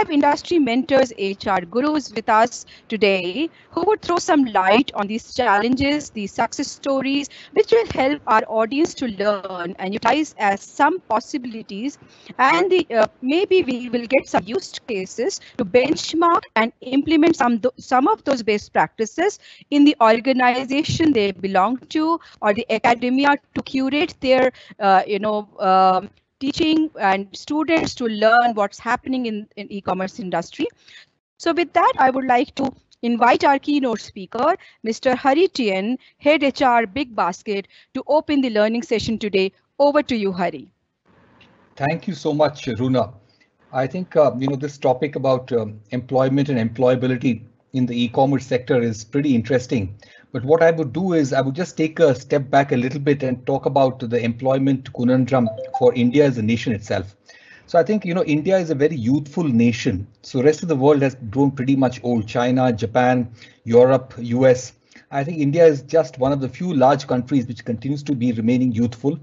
have industry mentors, HR gurus with us today who would throw some light on these challenges, these success stories, which will help our audience to learn and utilize as some possibilities. And maybe we will get some use cases to benchmark and implement some of those best practices in the organization they belong to or the academia to curate their, teaching and students to learn what's happening in e-commerce industry. So with that, I would like to invite our keynote speaker, Mr. Hari Tien, Head HR Big Basket, to open the learning session today. Over to you, Hari. Thank you so much, Runa. I think, this topic about employment and employability in the e-commerce sector is pretty interesting. But what I would do is I would just take a step back a little bit and talk about the employment conundrum for India as a nation itself. So I think, India is a very youthful nation. So the rest of the world has grown pretty much old. China, Japan, Europe, US. I think India is just one of the few large countries which continues to be remaining youthful.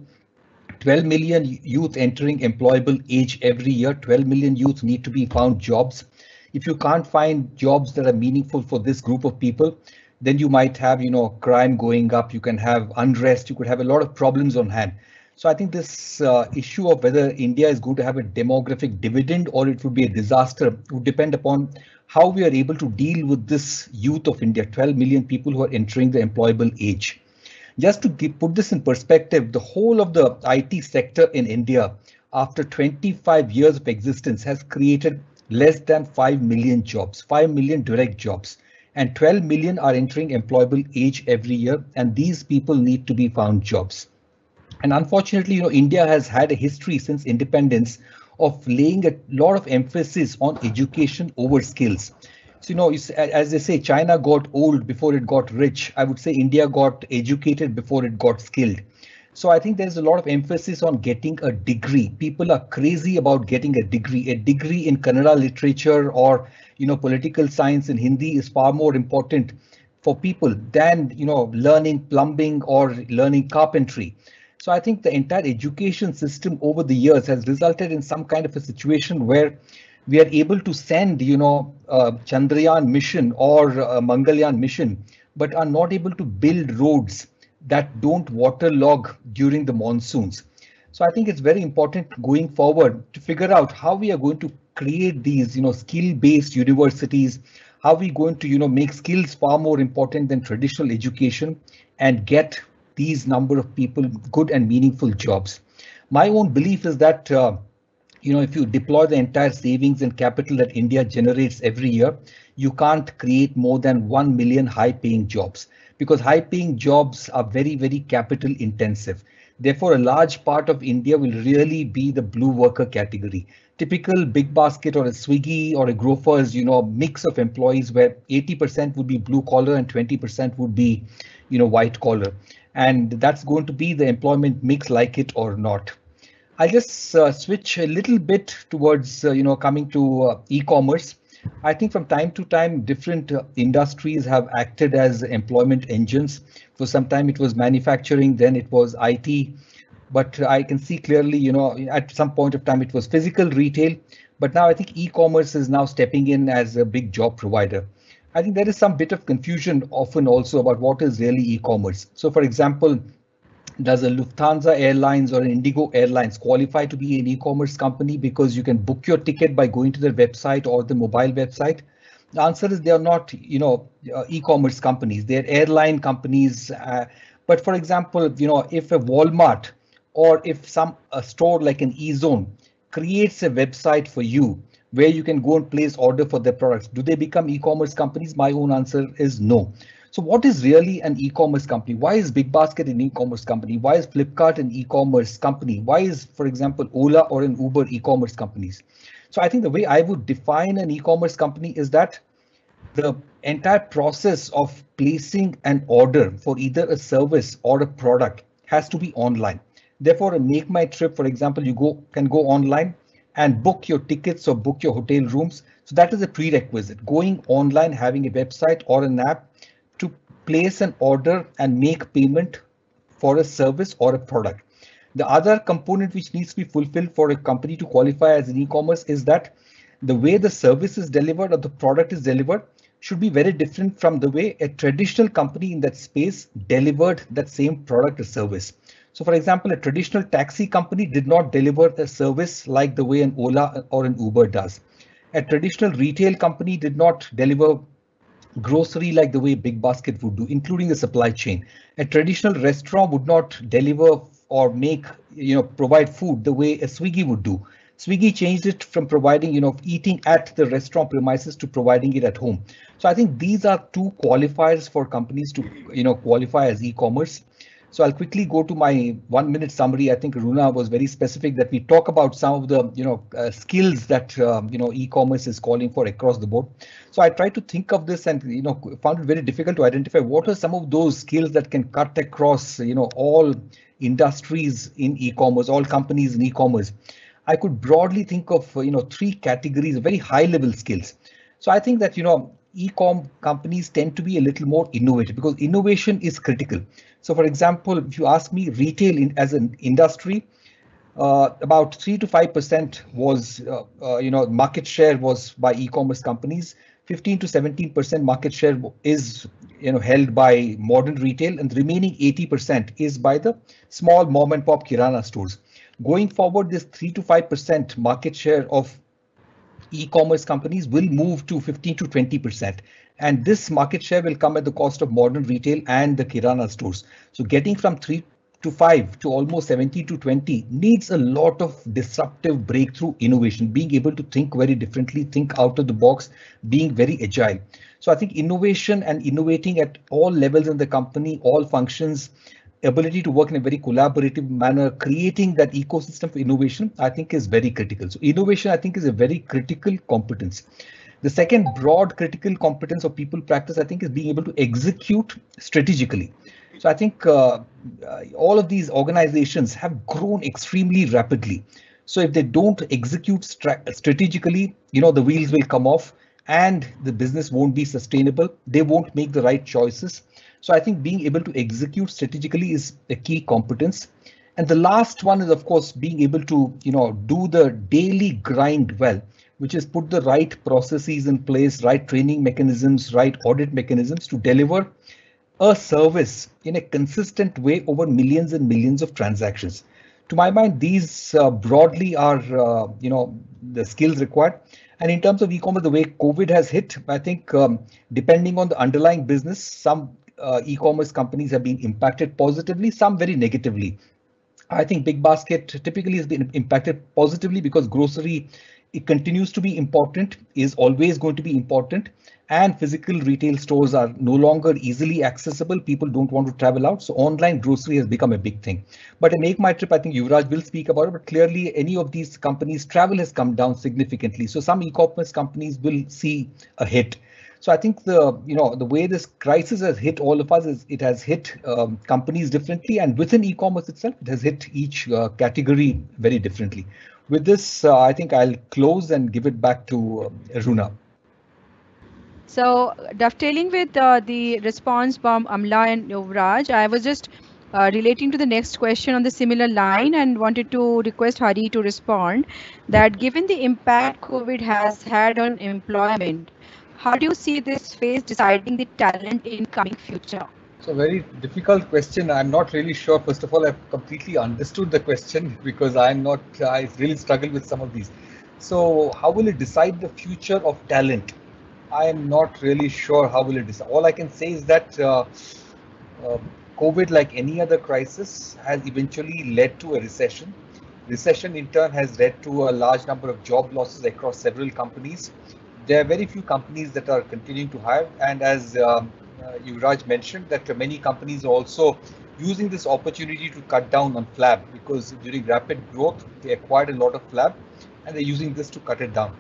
12 million youth entering employable age every year. 12 million youth need to be found jobs. If you can't find jobs that are meaningful for this group of people, then you might have, crime going up. You can have unrest. You could have a lot of problems on hand. So I think this issue of whether India is going to have a demographic dividend or it would be a disaster would depend upon how we are able to deal with this youth of India, 12 million people who are entering the employable age. Just to put this in perspective, the whole of the IT sector in India, after 25 years of existence, has created less than 5 million jobs, 5 million direct jobs, and 12 million are entering employable age every year, and these people need to be found jobs. And unfortunately, India has had a history since independence of laying a lot of emphasis on education over skills. So, as they say, China got old before it got rich. I would say India got educated before it got skilled. So I think there's a lot of emphasis on getting a degree. People are crazy about getting a degree. A degree in Kannada literature or, political science in Hindi is far more important for people than, learning plumbing or learning carpentry. So I think the entire education system over the years has resulted in some kind of a situation where we are able to send, Chandrayaan mission or Mangalyaan mission, but are not able to build roads that don't waterlog during the monsoons. So I think it's very important going forward to figure out how we are going to create these, skill-based universities, how we going to, make skills far more important than traditional education and get these number of people good and meaningful jobs. My own belief is that if you deploy the entire savings and capital that India generates every year, you can't create more than 1 million high-paying jobs because high-paying jobs are very, very capital intensive. Therefore, a large part of India will really be the blue worker category. Typical Big Basket or a Swiggy or a Grofers, mix of employees where 80% would be blue collar and 20% would be, white collar. And that's going to be the employment mix, like it or not. I'll just switch a little bit towards, coming to e-commerce. I think from time to time, different industries have acted as employment engines. For some time, it was manufacturing, then it was IT. But I can see clearly, at some point of time, it was physical retail. But now I think e-commerce is now stepping in as a big job provider. I think there is some bit of confusion often also about what is really e-commerce. So, for example, does a Lufthansa Airlines or an Indigo Airlines qualify to be an e-commerce company because you can book your ticket by going to their website or the mobile website? The answer is they are not, e-commerce companies. They're airline companies. But for example, if a Walmart or if a store like an eZone creates a website for you where you can go and place order for their products, do they become e-commerce companies? My own answer is no. So what is really an e-commerce company? Why is Big Basket an e-commerce company? Why is Flipkart an e-commerce company? Why is, for example, Ola or an Uber e-commerce companies? So I think the way I would define an e-commerce company is that the entire process of placing an order for either a service or a product has to be online. Therefore, a Make My Trip, for example, you can go online and book your tickets or book your hotel rooms. So that is a prerequisite. Going online, having a website or an app to place an order and make payment for a service or a product. The other component which needs to be fulfilled for a company to qualify as an e-commerce is that the way the service is delivered or the product is delivered should be very different from the way a traditional company in that space delivered that same product or service. So for example, a traditional taxi company did not deliver a service like the way an Ola or an Uber does. A traditional retail company did not deliver grocery like the way Big Basket would do, including the supply chain. A traditional restaurant would not deliver or make, provide food the way a Swiggy would do. Swiggy changed it from providing, eating at the restaurant premises to providing it at home. So I think these are two qualifiers for companies to, qualify as e-commerce. So I'll quickly go to my 1 minute summary. I think Runa was very specific that we talk about some of the skills that e-commerce is calling for across the board. So I tried to think of this and found it very difficult to identify what are some of those skills that can cut across all industries in e-commerce, all companies in e-commerce. I could broadly think of three categories, very high level skills. So I think that e-com companies tend to be a little more innovative because innovation is critical. So for example, if you ask me, retail as an industry, about 3 to 5% was, market share was by e-commerce companies. 15 to 17% market share is, held by modern retail, and the remaining 80% is by the small mom and pop kirana stores. Going forward, this 3 to 5% market share of e-commerce companies will move to 15 to 20%. And this market share will come at the cost of modern retail and the kirana stores. So getting from 3 to 5 to almost 17 to 20 needs a lot of disruptive breakthrough innovation, being able to think very differently, think out of the box, being very agile. So I think innovation and innovating at all levels in the company, all functions, ability to work in a very collaborative manner, creating that ecosystem for innovation, I think is very critical. So innovation, I think, is a very critical competence. The second broad critical competence of people practice, I think, is being able to execute strategically. So I think all of these organizations have grown extremely rapidly. So if they don't execute strategically, the wheels will come off and the business won't be sustainable. They won't make the right choices. So I think being able to execute strategically is a key competence. And the last one is, of course, being able to, do the daily grind well, which is put the right processes in place, right training mechanisms, right audit mechanisms to deliver a service in a consistent way over millions and millions of transactions. To my mind, these broadly are, the skills required. And in terms of e-commerce, the way COVID has hit, I think depending on the underlying business, some e-commerce companies have been impacted positively, some very negatively. I think Big Basket typically has been impacted positively because grocery, it continues to be important, is always going to be important, and physical retail stores are no longer easily accessible. People don't want to travel out, so online grocery has become a big thing. But in Make My Trip, I think Yuvraj will speak about it, but clearly any of these companies, travel has come down significantly. So some e-commerce companies will see a hit. So I think the way this crisis has hit all of us is it has hit companies differently, and within e-commerce itself, it has hit each category very differently. With this, I think I'll close and give it back to Runa. So dovetailing with the response from Amla and Yuvraj, I was just relating to the next question on the similar line and wanted to request Hari to respond that given the impact COVID has had on employment, how do you see this phase deciding the talent in coming future? So very difficult question. I'm not really sure. First of all, I've completely understood the question because I really struggle with some of these. So how will it decide the future of talent? I am not really sure how will it decide. All I can say is that COVID, like any other crisis, has eventually led to a recession. Recession in turn has led to a large number of job losses across several companies. There are very few companies that are continuing to hire, and as Yuvraj mentioned, that many companies are also using this opportunity to cut down on flab because during rapid growth they acquired a lot of flab and they're using this to cut it down.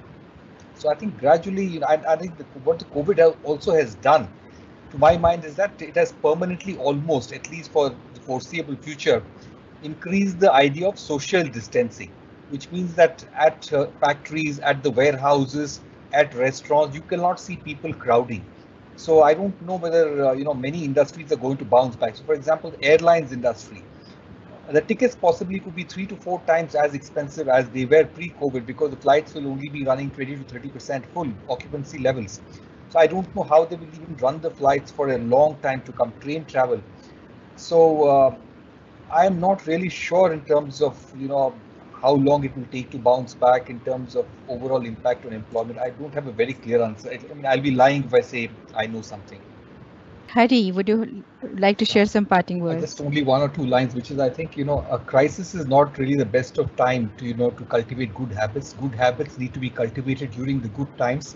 So I think gradually, I think what the COVID also has done, to my mind, is that it has permanently, almost at least for the foreseeable future, increased the idea of social distancing, which means that at factories, at the warehouses, at restaurants, you cannot see people crowding. So I don't know whether many industries are going to bounce back. So for example, the airlines industry, The tickets possibly could be 3 to 4 times as expensive as they were pre-COVID, because the flights will only be running 20 to 30% full occupancy levels. So I don't know how they will even run the flights for a long time to come, train travel. So I am not really sure in terms of, how long it will take to bounce back in terms of overall impact on employment. I don't have a very clear answer. I mean, I'll be lying if I say I know something. Hari, would you like to share some parting words? Just only one or two lines, which is, I think, a crisis is not really the best of time to, to cultivate good habits. Good habits need to be cultivated during the good times,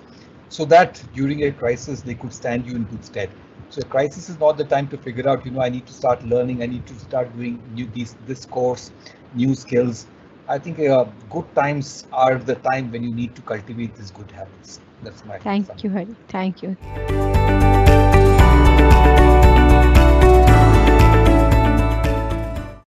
so that during a crisis they could stand you in good stead. So a crisis is not the time to figure out, I need to start learning, I need to start doing this course, new skills. I think good times are the time when you need to cultivate these good habits. That's my Thank you, Hari. Thank you.